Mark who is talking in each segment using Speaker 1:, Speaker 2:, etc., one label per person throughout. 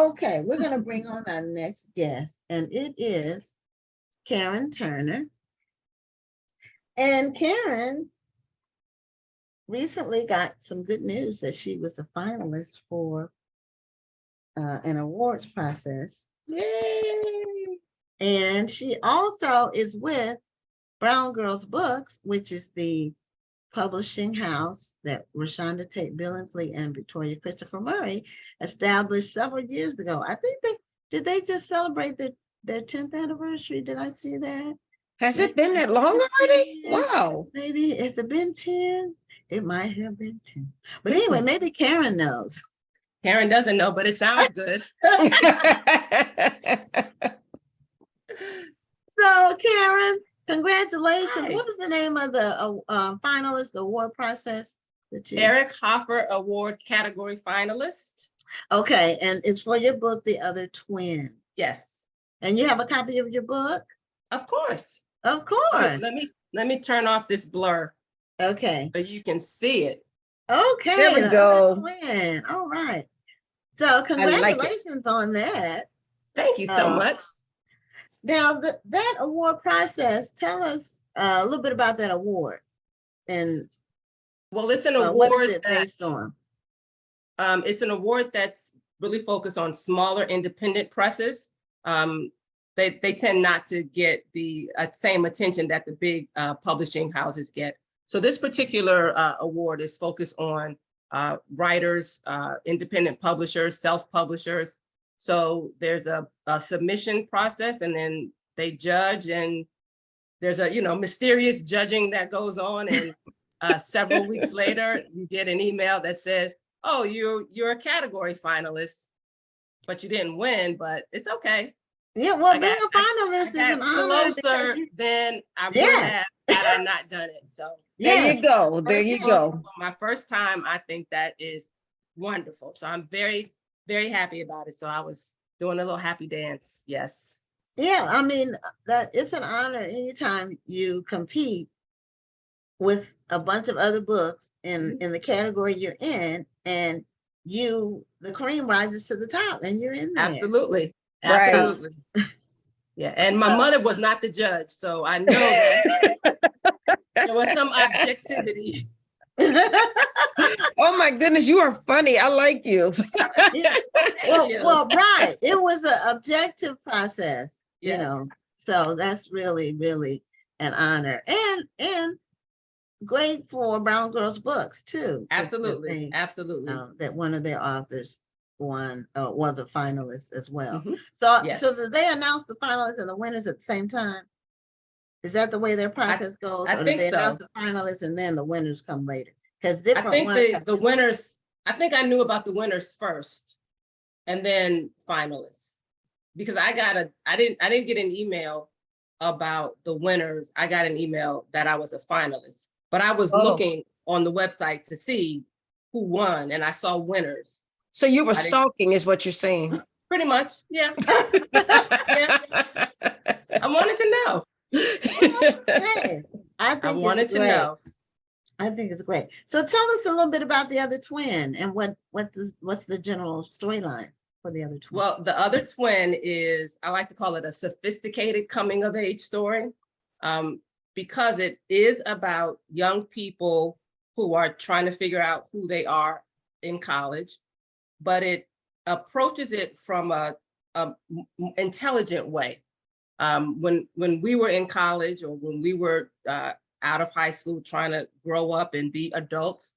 Speaker 1: Okay, we're going to bring on our next guest, and it is Karen Turner. And Karen recently got some good news that she was a finalist for an awards process.
Speaker 2: Yay!
Speaker 1: And she also is with Brown Girls Books, which is the publishing house that Rashonda Tate Billingsley and Victoria Christopher Murray established several years ago. I think they just celebrate their 10th anniversary. Did I see that?
Speaker 2: Has it been that long already?
Speaker 1: Yeah.
Speaker 2: Wow.
Speaker 1: Maybe has it been 10? It might have been 10. But anyway, maybe Karen knows.
Speaker 3: Karen doesn't know, but it sounds good.
Speaker 1: So Karen, congratulations.
Speaker 3: Hi.
Speaker 1: What was the name of the finalist, the award process? That you...
Speaker 3: Eric Hoffer Award category finalist.
Speaker 1: Okay, and it's for your book, The Other Twin.
Speaker 3: Yes.
Speaker 1: And you have a copy of your book?
Speaker 3: Of course.
Speaker 1: Of course.
Speaker 3: Let me turn off this blur
Speaker 1: Okay.
Speaker 3: so you can see it.
Speaker 1: Okay.
Speaker 2: There we
Speaker 1: The
Speaker 2: go.
Speaker 1: Other Twin. All right. So congratulations on that.
Speaker 3: Thank you so much.
Speaker 1: Now, that award process, tell us a little bit about that award. And
Speaker 3: Well, it's an
Speaker 1: what
Speaker 3: award
Speaker 1: is it based on?
Speaker 3: it's an award that's really focused on smaller independent presses. They tend not to get the same attention that the big publishing houses get. So this particular award is focused on writers, independent publishers, self-publishers. So there's a submission process, and then they judge, and there's a mysterious judging that goes on, and several weeks later you get an email that says, oh, you're a category finalist, but you didn't win, but it's okay.
Speaker 1: Yeah, well, being a finalist is an honor.
Speaker 3: Closer than I would have had I not done it. So
Speaker 2: There you go. There you go.
Speaker 3: My first time, I think that is wonderful. So I'm very, very happy about it. So I was doing a little happy dance. Yes.
Speaker 1: Yeah, I mean, that it's an honor anytime you compete with a bunch of other books in the category you're in, and the cream rises to the top and you're in there.
Speaker 3: Absolutely.
Speaker 2: Right.
Speaker 3: Absolutely. Yeah. And my mother was not the judge, so I know that there was some objectivity.
Speaker 2: Oh my goodness, you are funny. I like you.
Speaker 1: Yeah. Well, right. It was an objective process,
Speaker 3: Yes.
Speaker 1: So that's really, really an honor, and great for Brown Girls Books too.
Speaker 3: Absolutely. Absolutely.
Speaker 1: That one of their authors was a finalist as well.
Speaker 3: Mhm.
Speaker 1: So,
Speaker 3: Yes.
Speaker 1: so did they announce the finalists and the winners at the same time? Is that the way their process goes?
Speaker 3: I
Speaker 1: or
Speaker 3: think
Speaker 1: do they
Speaker 3: so.
Speaker 1: announce the finalists and then the winners come later? Because
Speaker 3: I
Speaker 1: different
Speaker 3: think
Speaker 1: ones
Speaker 3: the winners, I think I knew about the winners first and then finalists, because I didn't get an email about the winners. I got an email that I was a finalist, but I was looking on the website to see who won, and I saw winners.
Speaker 2: So you were stalking is what you're saying.
Speaker 3: Pretty much. Yeah. Yeah. I wanted to know.
Speaker 1: Hey, I
Speaker 3: wanted to know.
Speaker 1: I think it's great. So tell us a little bit about The Other Twin and what's the general storyline for The Other Twin?
Speaker 3: Well, The Other Twin is, I like to call it a sophisticated coming of age story, because it is about young people who are trying to figure out who they are in college, but it approaches it from a intelligent way. When we were in college, or when we were out of high school trying to grow up and be adults,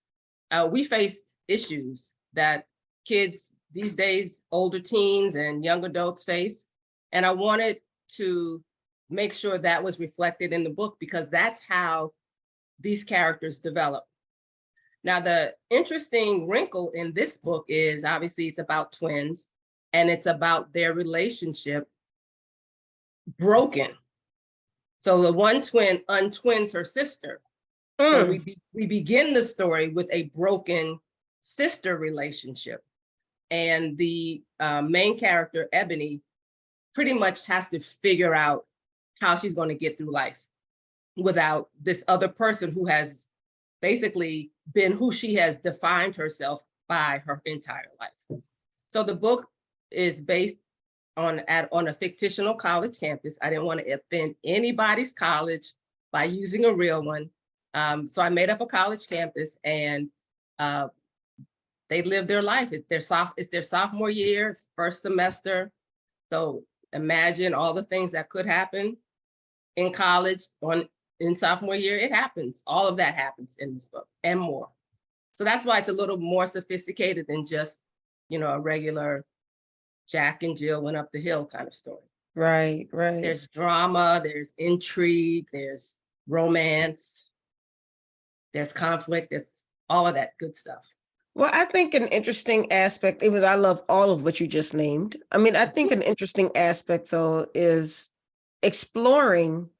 Speaker 3: we faced issues that kids these days, older teens and young adults face. And I wanted to make sure that was reflected in the book, because that's how these characters develop. Now, the interesting wrinkle in this book is obviously it's about twins, and it's about their relationship broken. So the one twin untwins her sister. So we begin the story with a broken sister relationship. And the main character, Ebony, pretty much has to figure out how she's going to get through life without this other person who has basically been who she has defined herself by her entire life. So the book is based on a fictional college campus. I didn't want to offend anybody's college by using a real one. So I made up a college campus, and they live their life. It's their sophomore year, first semester. So imagine all the things that could happen in college in sophomore year. It happens. All of that happens in this book and more. So that's why it's a little more sophisticated than just, a regular Jack and Jill went up the hill kind of story.
Speaker 2: Right, right.
Speaker 3: There's drama, there's intrigue, there's romance, there's conflict, there's all of that good stuff.
Speaker 2: Well, I think an interesting aspect, even though I love all of what you just named. I mean, I think an interesting aspect, though, is exploring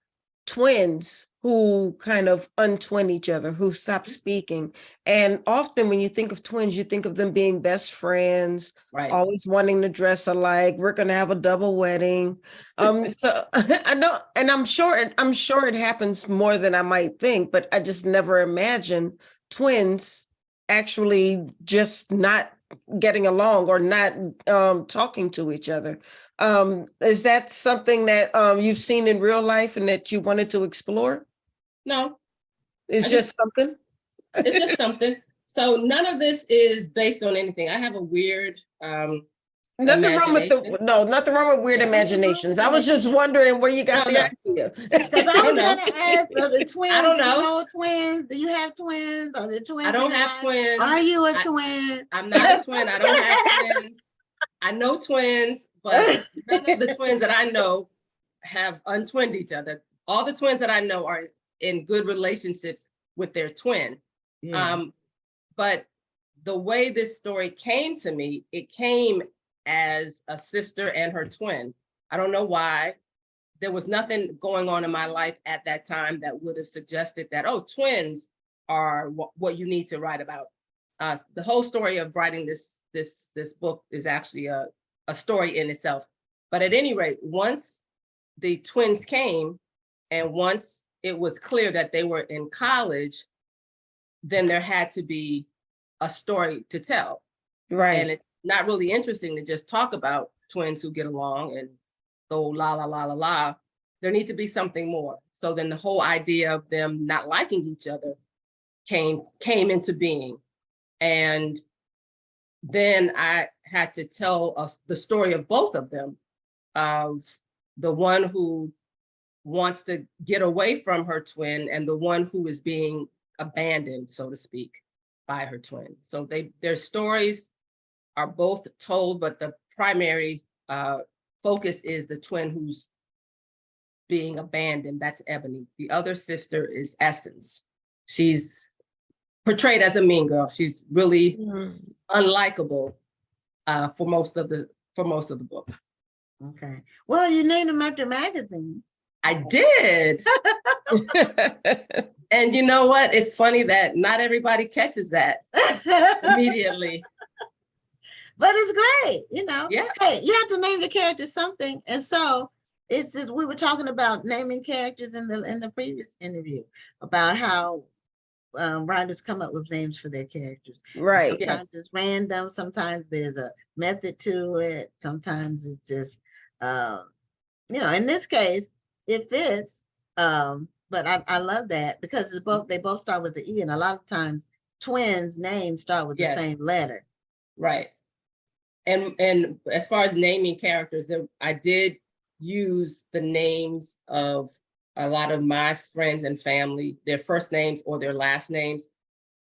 Speaker 2: twins who kind of untwin each other, who stop speaking. And often when you think of twins, you think of them being best friends,
Speaker 3: Right.
Speaker 2: always wanting to dress alike. We're going to have a double wedding. So I know, and I'm sure it happens more than I might think, but I just never imagined twins actually just not getting along or not talking to each other. Is that something that you've seen in real life and that you wanted to explore?
Speaker 3: No,
Speaker 2: It's just something.
Speaker 3: it's just something. So none of this is based on anything. I have a weird
Speaker 2: Nothing wrong with
Speaker 3: imagination.
Speaker 2: nothing wrong with weird
Speaker 3: Yeah.
Speaker 2: imaginations. I was just wondering where you got
Speaker 3: No,
Speaker 2: the
Speaker 3: no.
Speaker 2: idea.
Speaker 1: Because I
Speaker 3: don't
Speaker 1: was
Speaker 3: know.
Speaker 1: gonna ask, are the twins,
Speaker 3: I don't
Speaker 1: do you
Speaker 3: know.
Speaker 1: twins? Do you have twins? Are the twins?
Speaker 3: I don't
Speaker 1: in your
Speaker 3: have
Speaker 1: life?
Speaker 3: twins.
Speaker 1: Are you a
Speaker 3: I-
Speaker 1: twin?
Speaker 3: I'm not a twin. I don't have twins. I know twins, but none of the twins that I know have untwinned each other. All the twins that I know are in good relationships with their twin.
Speaker 1: Yeah.
Speaker 3: But the way this story came to me, it came as a sister and her twin. I don't know why. There was nothing going on in my life at that time that would have suggested that, oh, twins are what you need to write about. The whole story of writing this book is actually a story in itself. But at any rate, once the twins came and once it was clear that they were in college, then there had to be a story to tell.
Speaker 2: Right.
Speaker 3: And it's not really interesting to just talk about twins who get along and go la la la la la. There needs to be something more. So then the whole idea of them not liking each other came into being. And then I had to tell us the story of both of them, of the one who wants to get away from her twin and the one who is being abandoned, so to speak, by her twin. So their stories are both told, but the primary focus is the twin who's being abandoned. That's Ebony. The other sister is Essence. She's portrayed as a mean girl. She's really unlikable for most of the book.
Speaker 1: Okay. Well, you named them after magazine.
Speaker 3: I did. And you know what? It's funny that not everybody catches that immediately.
Speaker 1: But it's great,
Speaker 3: Yeah.
Speaker 1: Hey, you have to name the character something. And so it's we were talking about naming characters in the previous interview about how writers come up with names for their characters.
Speaker 2: Right.
Speaker 1: Sometimes it's random, sometimes there's a method to it, sometimes it's just in this case it fits. But I love that because they both start with the E, and a lot of times twins' names start with the same letter.
Speaker 3: Right. And as far as naming characters, I did use the names of a lot of my friends and family, their first names or their last names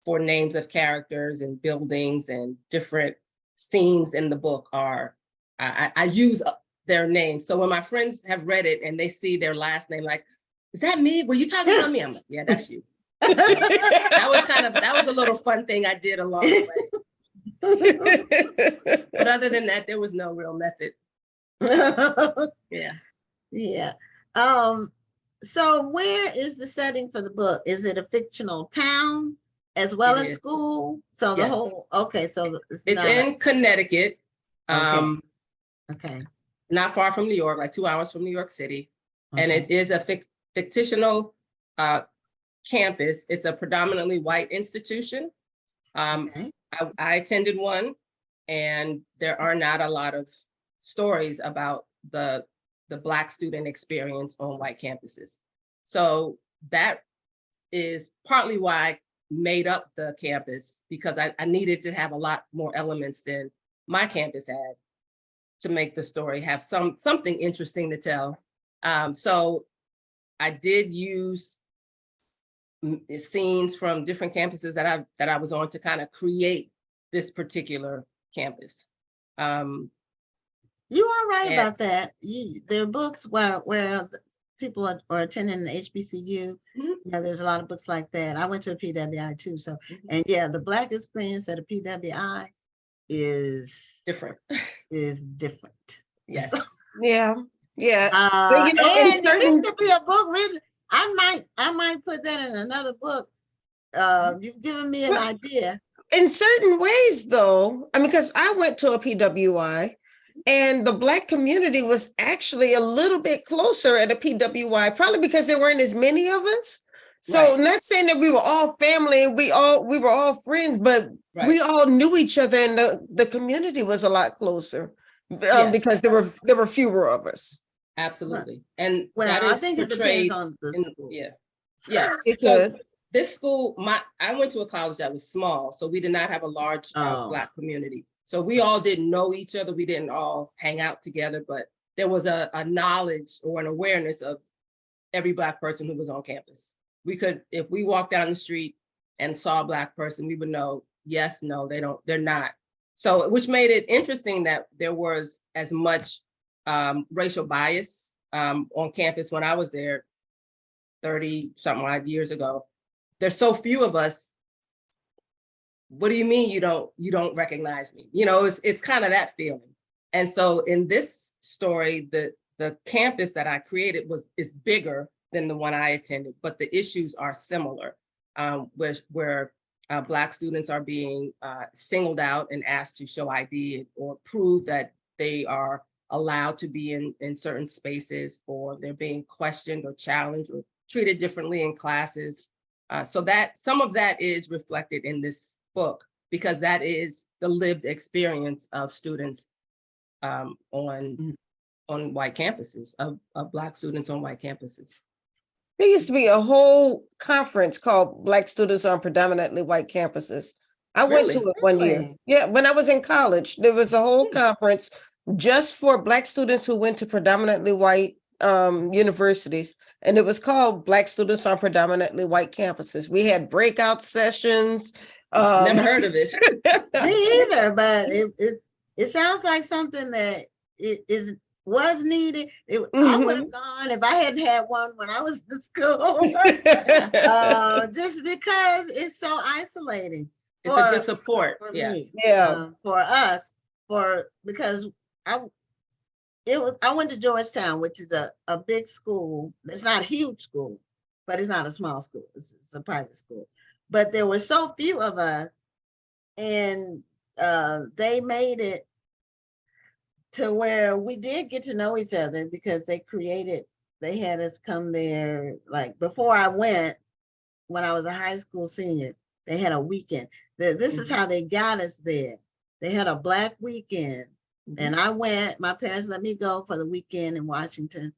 Speaker 3: for names of characters and buildings and different scenes in the book I use their names. So when my friends have read it and they see their last name, like, is that me? Were you talking about me? I'm like, yeah, that's you. That was a little fun thing I did along the way. But other than that, there was no real method. Yeah.
Speaker 1: Yeah. So where is the setting for the book? Is it a fictional town as well as school? So the
Speaker 3: Yes.
Speaker 1: whole, okay, so
Speaker 3: It's in Connecticut.
Speaker 1: Okay.
Speaker 3: Not far from New York, like 2 hours from New York City. And
Speaker 1: Okay.
Speaker 3: it is a fictional campus. It's a predominantly white institution.
Speaker 1: Okay.
Speaker 3: I attended one, and there are not a lot of stories about the Black student experience on white campuses. So that is partly why I made up the campus, because I needed to have a lot more elements than my campus had to make the story have something interesting to tell. So I did use scenes from different campuses that I was on to kind of create this particular campus.
Speaker 1: You are right
Speaker 3: And-
Speaker 1: about that. There are books where the people are attending the HBCU.
Speaker 3: Mhm.
Speaker 1: You know, there's a lot of books like that. I went to a PWI too. So,
Speaker 3: Mhm.
Speaker 1: and yeah, the Black experience at a PWI is
Speaker 3: Different.
Speaker 1: different.
Speaker 3: Yes.
Speaker 2: Yeah, yeah.
Speaker 1: And
Speaker 2: you know, in
Speaker 1: there
Speaker 2: certain-
Speaker 1: needs to be a book written. I might put that in another book. You've given me an
Speaker 2: Well,
Speaker 1: idea.
Speaker 2: In certain ways, though, I mean, because I went to a PWI and the Black community was actually a little bit closer at a PWI, probably because there weren't as many of us. So
Speaker 3: Right.
Speaker 2: not saying that we were all family, we were all friends, but we
Speaker 3: Right.
Speaker 2: all knew each other, and the community was a lot closer
Speaker 3: Yes.
Speaker 2: because there were fewer of us.
Speaker 3: Absolutely. And
Speaker 1: Well,
Speaker 3: that
Speaker 1: I
Speaker 3: is
Speaker 1: think it
Speaker 3: portrayed
Speaker 1: depends on the
Speaker 3: in,
Speaker 1: school.
Speaker 3: yeah. Yeah.
Speaker 2: It
Speaker 3: So
Speaker 2: could.
Speaker 3: this school, I went to a college that was small, so we did not have a large
Speaker 1: Oh.
Speaker 3: Black community. So we all didn't know each other. We didn't all hang out together, but there was a knowledge or an awareness of every Black person who was on campus. We could, if we walked down the street and saw a Black person, we would know, yes, no, they're not. So, which made it interesting that there was as much racial bias on campus when I was there 30 something odd years ago. There's so few of us. What do you mean you don't recognize me? You know, it's kind of that feeling. And so in this story, the campus that I created is bigger than the one I attended, but the issues are similar, where Black students are being singled out and asked to show ID or prove that they are allowed to be in certain spaces, or they're being questioned or challenged or treated differently in classes. So that some of that is reflected in this book, because that is the lived experience of students on white campuses, of Black students on white campuses.
Speaker 2: There used to be a whole conference called Black Students on Predominantly White Campuses. I went to
Speaker 3: Really?
Speaker 2: it one year.
Speaker 1: Really?
Speaker 2: Yeah, when I was in college, there was a whole conference just for Black students who went to predominantly white universities. And it was called Black Students on Predominantly White Campuses. We had breakout sessions.
Speaker 3: Never heard of it.
Speaker 1: Me either, but it sounds like something that was needed. I would have gone if I hadn't had one when I was in school. Just because it's so isolating.
Speaker 3: It's a good support.
Speaker 1: For
Speaker 3: Yeah.
Speaker 1: me,
Speaker 2: Yeah.
Speaker 1: for us, because I went to Georgetown, which is a big school. It's not a huge school, but it's not a small school. It's a private school. But there were so few of us, and they made it to where we did get to know each other, because they had us come there. Like before I went, when I was a high school senior, they had a weekend. This is how they got us there. They had a Black weekend. And I went, my parents let me go for the weekend in Washington.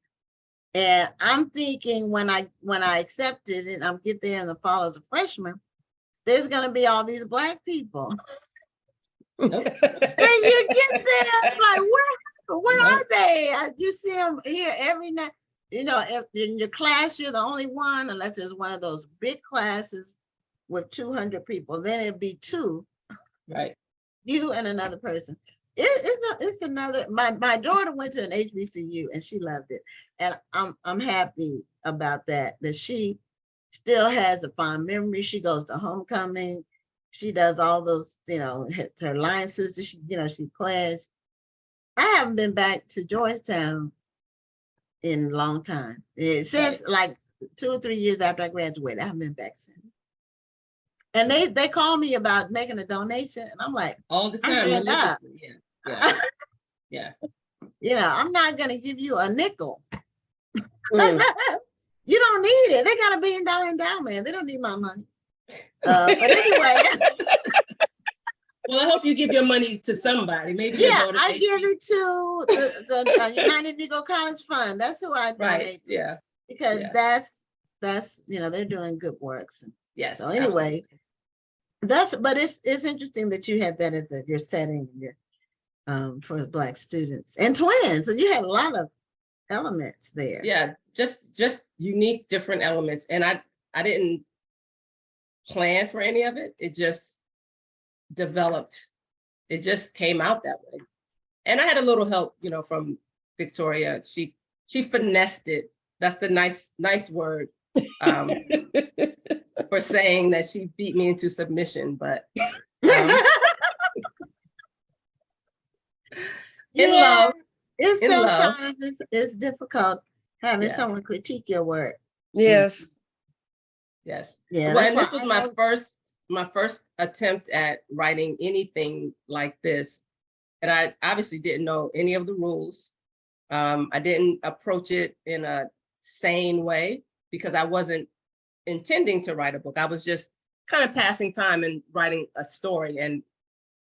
Speaker 1: And I'm thinking when I accepted it, I'll get there in the fall as a freshman, there's gonna be all these Black people. And you get there, it's like, where are they? You see them here every night. You know, if in your class, you're the only one, unless there's one of those big classes with 200 people, then it'd be two,
Speaker 3: Right.
Speaker 1: you and another person. It's another, my daughter went to an HBCU and she loved it. And I'm happy about that she still has a fond memory. She goes to homecoming. She does all those, you know, her line sister, she pledged. I haven't been back to Georgetown in a long time. Since like 2 or 3 years after I graduated, I haven't been back since. And they call me about making a donation, and I'm like,
Speaker 3: All the
Speaker 1: I'm
Speaker 3: time.
Speaker 1: saying that.
Speaker 3: Religiously. Yeah. Yeah.
Speaker 1: you know, I'm not gonna give you a nickel.
Speaker 2: Mm.
Speaker 1: You don't need it. They got $1 billion endowment. They don't need my money. But anyway,
Speaker 3: Well, I hope you give your money to somebody. Maybe your
Speaker 1: Yeah,
Speaker 3: daughter's
Speaker 1: I give
Speaker 3: HBCU.
Speaker 1: it to the United Negro College Fund. That's who I
Speaker 3: Right,
Speaker 1: donate to.
Speaker 3: yeah,
Speaker 1: Because
Speaker 3: yeah.
Speaker 1: that's, they're doing good works.
Speaker 3: yes.
Speaker 1: So anyway,
Speaker 3: absolutely.
Speaker 1: but it's interesting that you had that as your setting, for the Black students and twins. So you had a lot of elements there.
Speaker 3: Yeah, just unique, different elements. And I didn't plan for any of it. It just developed. It just came out that way. And I had a little help, from Victoria. She finessed it. That's the nice word for saying that she beat me into submission. But in
Speaker 1: Yeah,
Speaker 3: love,
Speaker 1: it's
Speaker 3: in love.
Speaker 1: sometimes it's difficult having
Speaker 3: Yeah.
Speaker 1: someone critique your work.
Speaker 2: Yes.
Speaker 3: Yes.
Speaker 1: Yeah,
Speaker 3: Well,
Speaker 1: that's
Speaker 3: and this
Speaker 1: why
Speaker 3: was
Speaker 1: I
Speaker 3: my first attempt at writing anything like this. And I obviously didn't know any of the rules. I didn't approach it in a sane way because I wasn't intending to write a book. I was just kind of passing time and writing a story, and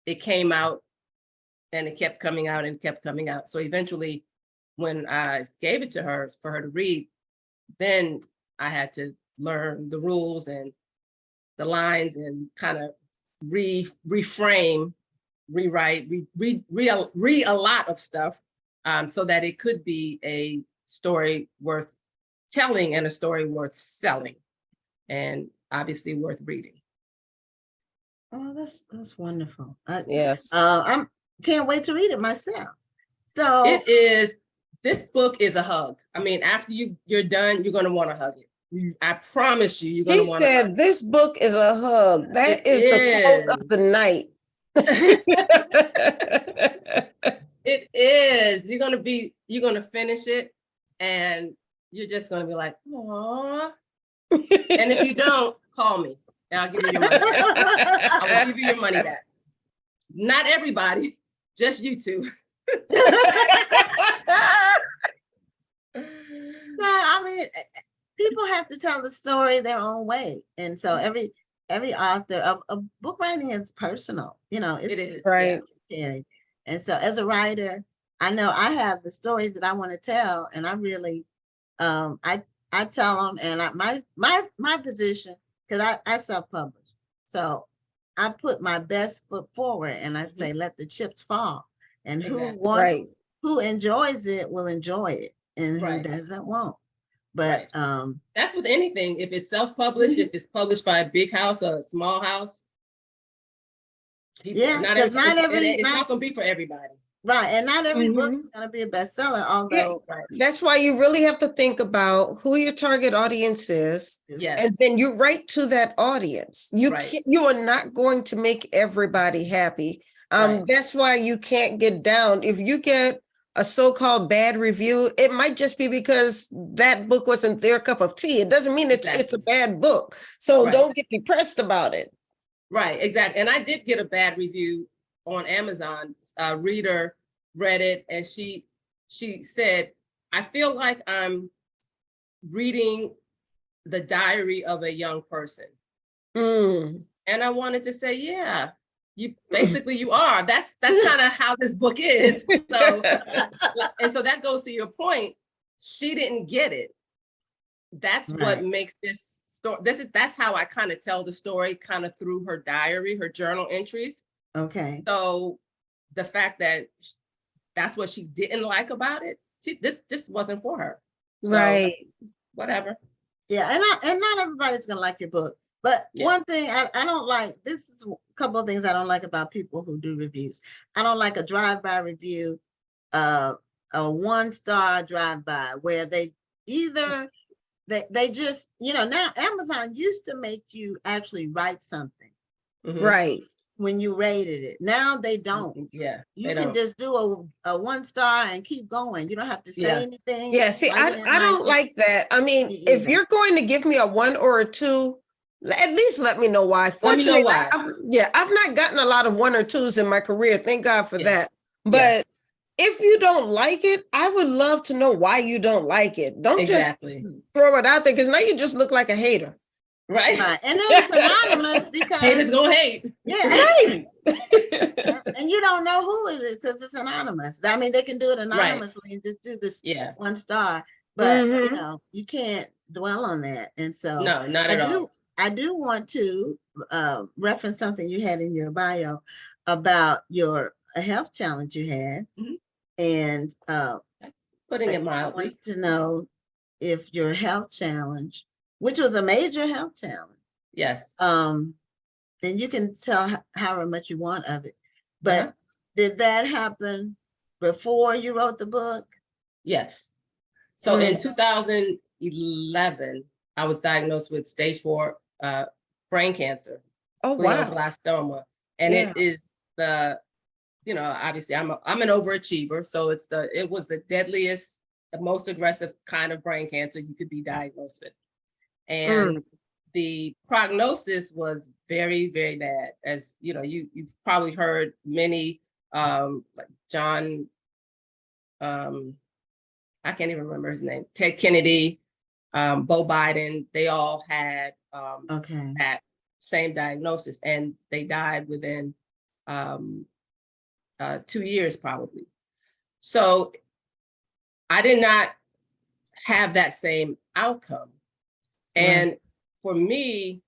Speaker 3: it came out and it kept coming out and kept coming out. So eventually, when I gave it to her for her to read, then I had to learn the rules and the lines and kind of reframe, rewrite, re a lot of stuff, so that it could be a story worth telling and a story worth selling, and obviously worth reading.
Speaker 1: Oh, that's wonderful.
Speaker 2: Yes.
Speaker 1: I'm can't wait to read it myself. So
Speaker 3: It is. This book is a hug. I mean, after you're done, you're gonna want to hug it. I promise you, you're gonna
Speaker 2: He
Speaker 3: want to.
Speaker 2: said this book is a hug. That
Speaker 3: It
Speaker 2: is the quote
Speaker 3: is.
Speaker 2: of the night.
Speaker 3: It is. You're gonna finish it, and you're just gonna be like, "Aww." And if you don't, call me, and I'll give you your money back. I will give you your money back. Not everybody, just you two.
Speaker 1: I mean, people have to tell the story their own way, and so every author of book writing is personal.
Speaker 3: It is.
Speaker 2: Right.
Speaker 1: Yeah. And so as a writer, I know I have the stories that I want to tell, and I really, I tell them, and my position, because I self-publish, so I put my best foot forward, and I say, let the chips fall, and
Speaker 3: Exactly.
Speaker 2: Right.
Speaker 1: who enjoys it will enjoy it, and
Speaker 3: Right.
Speaker 1: who doesn't won't. But
Speaker 3: That's with anything. If it's self-published, if it's published by a big house or a small house,
Speaker 1: Yeah,
Speaker 3: not
Speaker 1: 'cause
Speaker 3: it's not gonna be for everybody.
Speaker 1: right, and not every book
Speaker 2: Mhm.
Speaker 1: is going to be a bestseller, although
Speaker 3: Right.
Speaker 2: That's why you really have to think about who your target audience is. And
Speaker 3: Yes.
Speaker 2: then you write to that audience.
Speaker 3: Right.
Speaker 2: You are not going to make everybody happy.
Speaker 3: Right.
Speaker 2: That's why you can't get down. If you get a so-called bad review, it might just be because that book wasn't their cup of tea. It doesn't mean it's a
Speaker 3: Exactly.
Speaker 2: bad book. So
Speaker 3: Right.
Speaker 2: don't get depressed about it.
Speaker 3: Right, exactly. And I did get a bad review on Amazon. A reader read it, and she said, I feel like I'm reading the diary of a young person.
Speaker 2: Mm.
Speaker 3: And I wanted to say, yeah, you are. That's kind of how this book is. So, and so that goes to your point. She didn't get it. That's what
Speaker 1: Right.
Speaker 3: makes this story. That's how I kind of tell the story, kind of through her diary, her journal entries.
Speaker 1: okay.
Speaker 3: So the fact that that's what she didn't like about it, this just wasn't for her. So,
Speaker 2: Right.
Speaker 3: whatever.
Speaker 1: Yeah, and not everybody's gonna like your book. But
Speaker 3: Yeah.
Speaker 1: one thing I don't like, this is a couple of things I don't like about people who do reviews. I don't like a drive-by review, a 1-star drive-by where they either they just, now Amazon used to make you actually write something
Speaker 3: Mhm.
Speaker 2: Right.
Speaker 1: when you rated it. Now they don't.
Speaker 3: Yeah.
Speaker 1: You
Speaker 3: they
Speaker 1: can
Speaker 3: don't.
Speaker 1: just do a 1-star and keep going. You don't have to say
Speaker 3: Yeah.
Speaker 1: anything.
Speaker 2: Yeah, see,
Speaker 1: why you didn't
Speaker 2: I don't
Speaker 1: it.
Speaker 2: like that. I mean,
Speaker 1: Me
Speaker 2: if
Speaker 1: either.
Speaker 2: you're going to give me a 1 or a 2, at least let me know why.
Speaker 3: Let me know
Speaker 2: Fortunately,
Speaker 3: why.
Speaker 2: I've not gotten a lot of 1 or 2s in my career. Thank God for
Speaker 3: Yes.
Speaker 2: that. But if you don't like it, I would love to know why you don't like it. Don't
Speaker 3: Exactly.
Speaker 2: just throw it out there, because now you just look like a hater.
Speaker 3: Right?
Speaker 1: Right, and then it's anonymous
Speaker 3: Haters
Speaker 1: because,
Speaker 3: gonna hate.
Speaker 1: yeah,
Speaker 2: Right.
Speaker 1: and you don't know who it is because it's anonymous. I mean, they can do it
Speaker 3: Right.
Speaker 1: anonymously and just do this
Speaker 3: Yeah.
Speaker 1: 1 star, but you
Speaker 2: Mhm.
Speaker 1: know, you can't dwell on that. And so
Speaker 3: No, not
Speaker 1: I
Speaker 3: at all.
Speaker 1: do, I do want to reference something you had in your bio about your a health challenge you had.
Speaker 3: Mhm.
Speaker 1: And
Speaker 3: That's putting it
Speaker 1: I
Speaker 3: mildly.
Speaker 1: wanted to know if your health challenge, which was a major health challenge,
Speaker 3: Yes.
Speaker 1: and you can tell however much you want of it, but
Speaker 3: Uh-huh.
Speaker 1: did that happen before you wrote the book?
Speaker 3: Yes. So in
Speaker 2: Mm.
Speaker 3: 2011, I was diagnosed with stage 4 brain cancer,
Speaker 2: Oh, wow.
Speaker 3: glioblastoma. And
Speaker 2: Yeah.
Speaker 3: it is the, obviously I'm an overachiever. So it was the deadliest, the most aggressive kind of brain cancer you could be diagnosed with. And the prognosis was very, very bad. As you know, you've probably heard many like John, I can't even remember his name, Ted Kennedy, Bo Biden, they all had
Speaker 1: Okay.
Speaker 3: that same diagnosis, and they died within 2 years probably. So I did not have that same outcome.
Speaker 2: Right.
Speaker 3: And for me,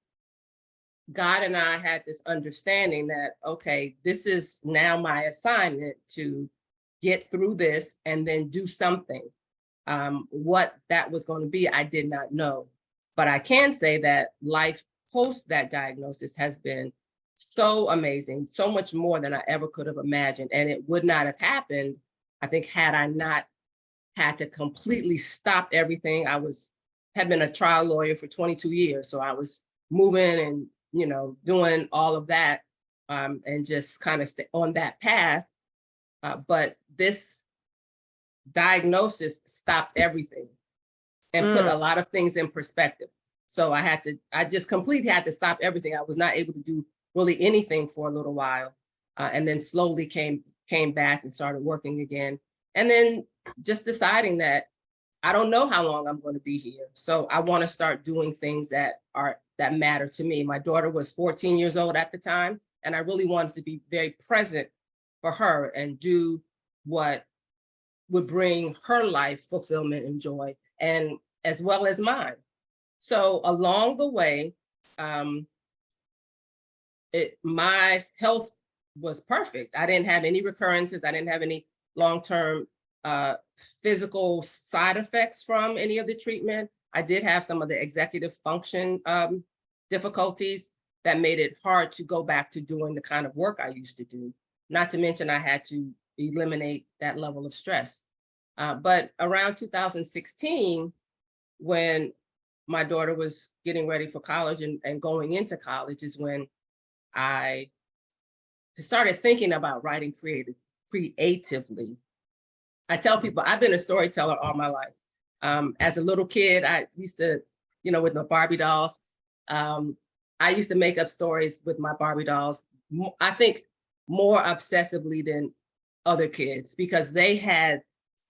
Speaker 3: God and I had this understanding that, okay, this is now my assignment to get through this and then do something. What that was going to be, I did not know. But I can say that life post that diagnosis has been so amazing, so much more than I ever could have imagined. And it would not have happened, I think, had I not had to completely stop everything. Had been a trial lawyer for 22 years. So I was moving and, doing all of that, and just kind of stay on that path. But this diagnosis stopped everything and put
Speaker 2: Mm.
Speaker 3: a lot of things in perspective. So I just completely had to stop everything. I was not able to do really anything for a little while. And then slowly came back and started working again. And then just deciding that I don't know how long I'm going to be here. So I want to start doing things that matter to me. My daughter was 14 years old at the time, and I really wanted to be very present for her and do what would bring her life fulfillment and joy, and as well as mine. So along the way, my health was perfect. I didn't have any recurrences. I didn't have any long-term physical side effects from any of the treatment. I did have some of the executive function difficulties that made it hard to go back to doing the kind of work I used to do. Not to mention I had to eliminate that level of stress. But around 2016, when my daughter was getting ready for college and going into college, is when I started thinking about writing creatively. I tell people I've been a storyteller all my life. As a little kid, I used to, with my Barbie dolls, I used to make up stories with my Barbie dolls. I think more obsessively than other kids, because they had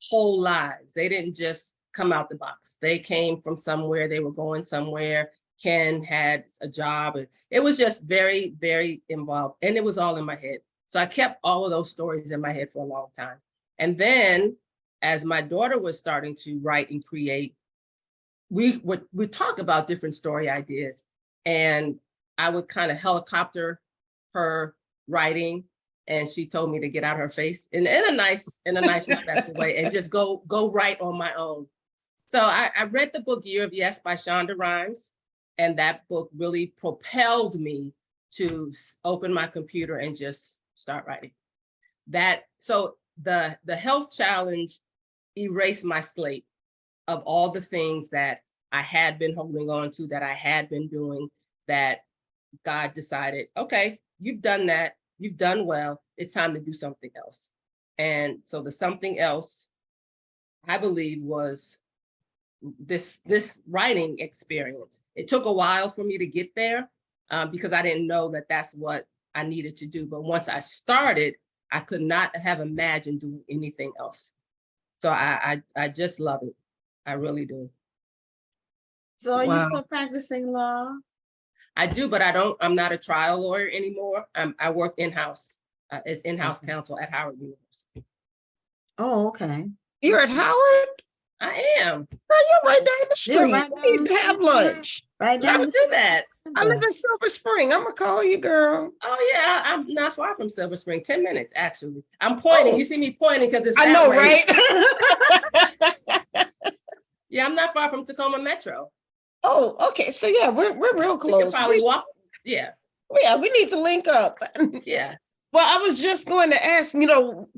Speaker 3: whole lives. They didn't just come out the box. They came from somewhere, they were going somewhere. Ken had a job, and it was just very, very involved, and it was all in my head. So I kept all of those stories in my head for a long time. And then as my daughter was starting to write and create, we would talk about different story ideas, and I would kind of helicopter her writing, and she told me to get out her face in a nice respectful way and just go write on my own. So I read the book Year of Yes by Shonda Rhimes, and that book really propelled me to open my computer and just start writing. So the health challenge erased my slate of all the things that I had been holding on to, that I had been doing, that God decided, okay, you've done that, you've done well, it's time to do something else. And so the something else, I believe, was this writing experience. It took a while for me to get there, because I didn't know that that's what I needed to do. But once I started, I could not have imagined doing anything else. So I just love it. I really do.
Speaker 1: So are you
Speaker 2: Wow.
Speaker 1: still practicing law?
Speaker 3: I do, but I'm not a trial lawyer anymore. I work in-house, as in-house
Speaker 1: Okay.
Speaker 3: counsel at Howard University.
Speaker 1: Oh, okay.
Speaker 2: You're at Howard?
Speaker 3: I am.
Speaker 2: Girl, you're right down the
Speaker 1: Yeah,
Speaker 2: street.
Speaker 1: right
Speaker 2: We need
Speaker 1: down
Speaker 2: to
Speaker 1: the
Speaker 2: have
Speaker 1: street.
Speaker 2: lunch.
Speaker 1: Right down
Speaker 3: Let's
Speaker 1: the
Speaker 3: do that.
Speaker 2: I live in Silver Spring. I'm gonna call you, girl.
Speaker 3: Oh, yeah, I'm not far from Silver Spring, 10 minutes, actually. I'm pointing.
Speaker 2: Oh.
Speaker 3: You see me pointing because it's
Speaker 2: I
Speaker 3: that
Speaker 2: know,
Speaker 3: way.
Speaker 2: right?
Speaker 3: Yeah, I'm not far from Tacoma Metro.
Speaker 2: Oh, okay. So yeah, we're real
Speaker 3: We could
Speaker 2: close.
Speaker 3: probably walk. Yeah,
Speaker 2: Yeah, we need to link up.
Speaker 3: yeah.
Speaker 2: Well, I was just going to ask,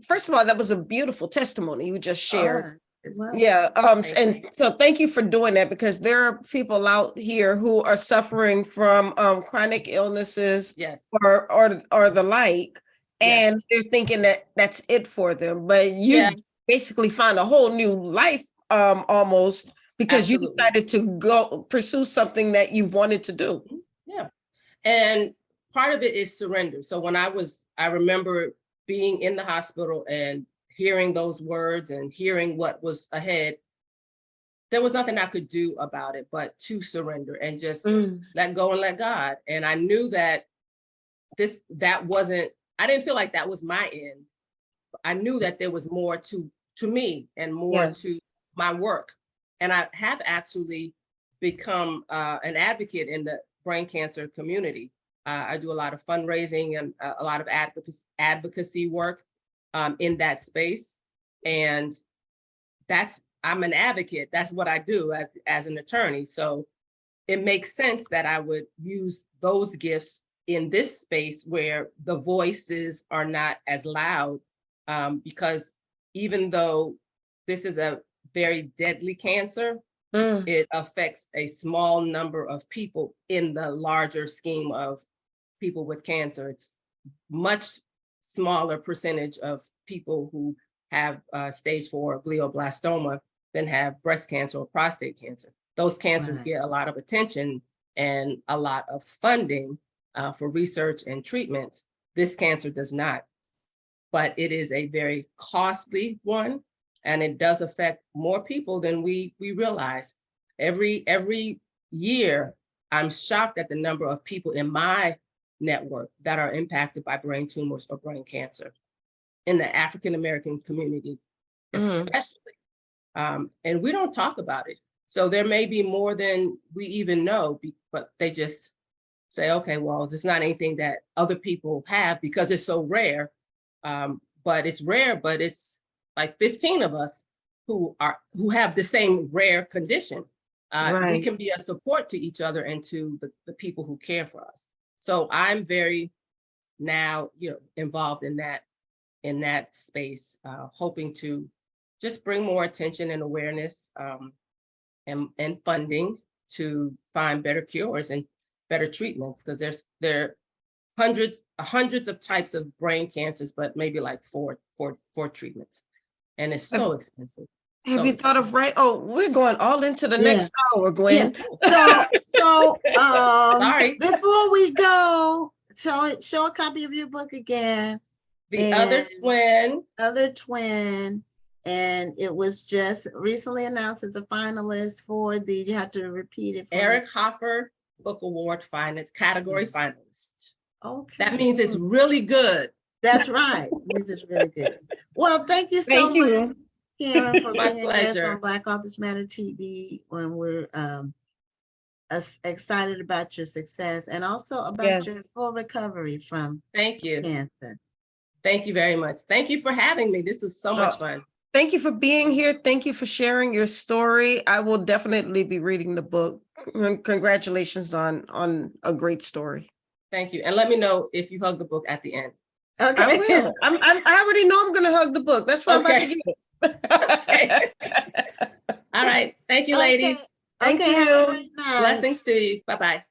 Speaker 2: first of all, that was a beautiful testimony you just shared.
Speaker 1: It was.
Speaker 2: Yeah,
Speaker 3: Thank
Speaker 2: and
Speaker 3: you.
Speaker 2: so thank you for doing that, because there are people out here who are suffering from chronic illnesses
Speaker 3: Yes,
Speaker 2: or the like, and
Speaker 3: Yes.
Speaker 2: they're thinking that that's it for them. But you
Speaker 3: Yeah.
Speaker 2: basically found a whole new life almost, because you
Speaker 3: Absolutely.
Speaker 2: decided to go pursue something that you've wanted to do.
Speaker 3: yeah. And part of it is surrender. So when I remember being in the hospital and hearing those words and hearing what was ahead, there was nothing I could do about it but to surrender and just let go and let God. And I knew that I didn't feel like that was my end. I knew that there was more to me and more
Speaker 2: Yes.
Speaker 3: to my work. And I have actually become an advocate in the brain cancer community. I do a lot of fundraising and a lot of advocacy work in that space. And I'm an advocate. That's what I do as an attorney. So it makes sense that I would use those gifts in this space where the voices are not as loud, because even though this is a very deadly cancer, it affects a small number of people in the larger scheme of people with cancer. It's much smaller percentage of people who have stage 4 glioblastoma than have breast cancer or prostate cancer. Those cancers
Speaker 1: Right.
Speaker 3: get a lot of attention and a lot of funding for research and treatments. This cancer does not, but it is a very costly one, and it does affect more people than we realize. Every year, I'm shocked at the number of people in my network that are impacted by brain tumors or brain cancer in the African American community, especially. And we don't talk about it. So there may be more than we even know, but they just say, okay, well, it's not anything that other people have because it's so rare. But it's rare, but it's like 15 of us who have the same rare condition. We
Speaker 2: Right.
Speaker 3: can be a support to each other and to the people who care for us. So I'm very now, involved in that space, hoping to just bring more attention and awareness and funding to find better cures and better treatments, because there are hundreds of types of brain cancers, but maybe like four treatments, and it's so expensive.
Speaker 2: Have you thought of we're going all into the
Speaker 1: Yeah.
Speaker 2: next hour, Gwen.
Speaker 1: So
Speaker 3: Sorry.
Speaker 1: before we go, show a copy of your book again.
Speaker 3: The other
Speaker 1: And-
Speaker 3: twin,
Speaker 1: Other twin, and it was just recently announced as a finalist for you have to repeat it. For me.
Speaker 3: Eric Hoffer Book Award category finalist.
Speaker 1: Okay.
Speaker 3: That means it's really good.
Speaker 1: That's right. This is really good. Well, thank you so
Speaker 2: Thank you.
Speaker 1: much, Karen, for
Speaker 3: My
Speaker 1: being a guest
Speaker 3: pleasure.
Speaker 1: on Black Authors Matter TV. When we're excited about your success and also about your
Speaker 2: Yes.
Speaker 1: full recovery from
Speaker 3: Thank you.
Speaker 1: cancer.
Speaker 3: Thank you very much. Thank you for having me. This was so much fun.
Speaker 2: Thank you for being here. Thank you for sharing your story. I will definitely be reading the book. Congratulations on a great story.
Speaker 3: Thank you. And let me know if you hug the book at the end.
Speaker 1: Okay.
Speaker 2: I will. I already know I'm going to hug the book. That's what
Speaker 3: Okay.
Speaker 2: I'm about to get.
Speaker 3: All right. Thank you,
Speaker 1: Okay.
Speaker 3: ladies.
Speaker 2: Thank
Speaker 1: Okay, have a
Speaker 2: you.
Speaker 1: great night.
Speaker 3: Blessings to you. Bye-bye.